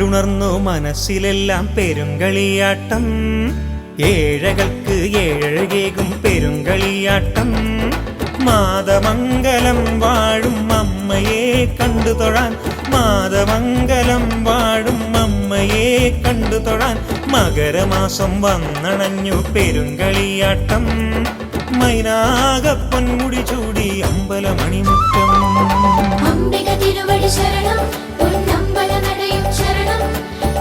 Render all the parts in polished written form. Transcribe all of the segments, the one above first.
നാടുണർന്നു മനസ്സിലെല്ലാം പെരുങ്കളിയാട്ടം, ഏഴകൾക്ക് ഏഴഴകേകും പെരുങ്കളിയാട്ടം. മാതമംഗലം വാഴും അമ്മയെ കണ്ടു തൊഴാൻ, മാതമംഗലം വാഴും അമ്മയെ കണ്ടു തൊഴാൻ. മകരമാസം വന്നണഞ്ഞു പെരുങ്കളിയാട്ടം, മൈനാകപ്പൊൻമുടി ചൂടി അമ്പലമണിമുറ്റം. അംബിക തിരുവടി ശരണം, പൊന്നമ്പല നടയും ശരണം.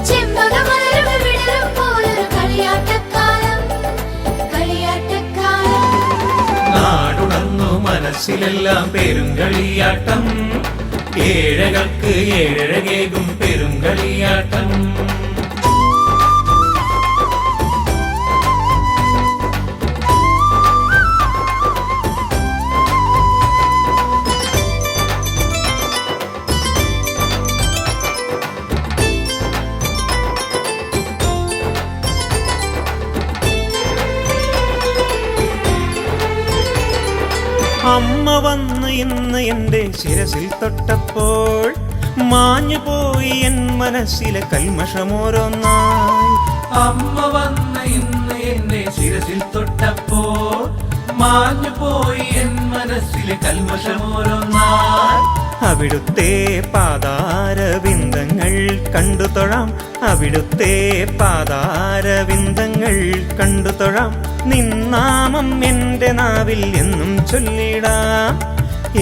ചെമ്പകമലരുകൾ വിടരും പോലൊരു കളിയാട്ടക്കാലം, കളിയാട്ടക്കാലം. നാടുണർന്നു മനസ്സിലെല്ലാം പെരുങ്കളിയാട്ടം, ഏഴകൾക്ക് ഏഴഴകേകും പെരുങ്കളിയാട്ടം. അമ്മ വന്ന് ഇന്ന് എൻ്റെ ശിരസിൽ തൊട്ടപ്പോൾ മാഞ്ഞു പോയി എൻ മനസ്സിലെ കൽമഷമോരോന്നായി. അമ്മ വന്ന് ഇന്ന് എന്നെ ശിരസിൽ തൊട്ടപ്പോൾ മാഞ്ഞു പോയി എൻ മനസ്സിലെ കൽമഷമോരോന്നായി. അവിടുത്തെ പാതാരവിന്ദങ്ങൾ കണ്ടു തൊഴാം, അവിടുത്തെ പാതാരവിന്ദങ്ങൾ കണ്ടു തൊഴാം. നിന്നാമം എൻ്റെ നാവിൽ എന്നും ചൊല്ലിടാം,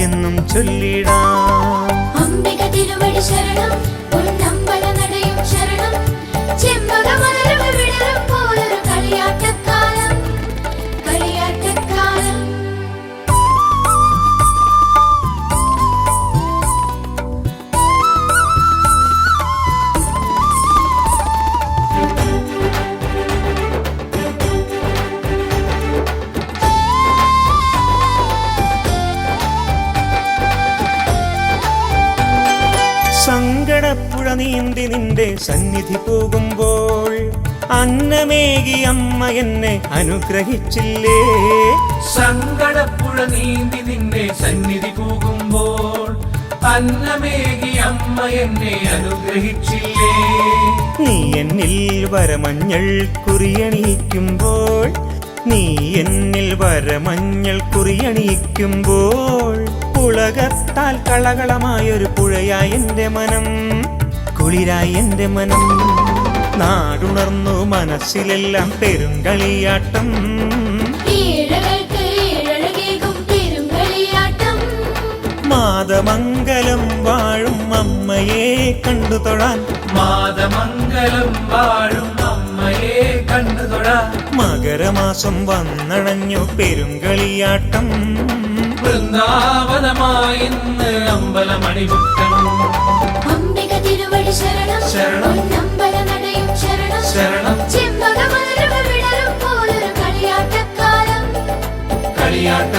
എന്നും ചൊല്ലിടാം. അംബിക തിരുവടി ശരണം, പൊന്നമ്പല നടയും ശരണം. ചെമ്പകമലരുകൾ വിടരും പോലൊരു കളിയാട്ടക്കാലം, കളിയാട്ടക്കാലം. സങ്കടപ്പുഴ നീന്തി നിന്റെ സന്നിധി പോകുമ്പോൾ അന്നമേകി അമ്മ എന്നെ അനുഗ്രഹിച്ചില്ലേ. സങ്കടപ്പുഴ നീന്തി നിന്റെ സന്നിധി പോകുമ്പോൾ അന്നമേകി അമ്മ എന്നെ അനുഗ്രഹിച്ചില്ലേ. നീ എന്നിൽ വരമഞ്ഞൾ കുറിയണിയിക്കുമ്പോൾ, നീ എന്നിൽ വരമഞ്ഞൾ കുറിയണിയിക്കുമ്പോൾ പുളകത്താൽ കളകളമായൊരു പുഴയായി എൻ്റെ മനം, കുളിരായി എൻ്റെ മനം. നാടുണർന്നു മനസ്സിലെല്ലാം പെരുങ്കളിയാട്ടം, ഏഴകൾക്ക് ഏഴഴകേകും പെരുങ്കളിയാട്ടം. മാതമംഗലം വാഴും അമ്മയെ കണ്ടു തൊഴാൻ, മാതമംഗലം വാഴും അമ്മയെ കണ്ടു തൊഴാൻ. മകരമാസം വന്നണഞ്ഞു പെരുങ്കളിയാട്ടം, വൃന്ദാവനമായിന്ന് അമ്പലമണിമുറ്റം. അംബിക തിരുവടി ശരണം, ശരണം. പൊന്നമ്പല നടയും ശരണം. ശരണം. ചെമ്പകമലരുകൾ വിടരും പോലൊരു കളിയാട്ടക്കാലം, കളിയാട്ട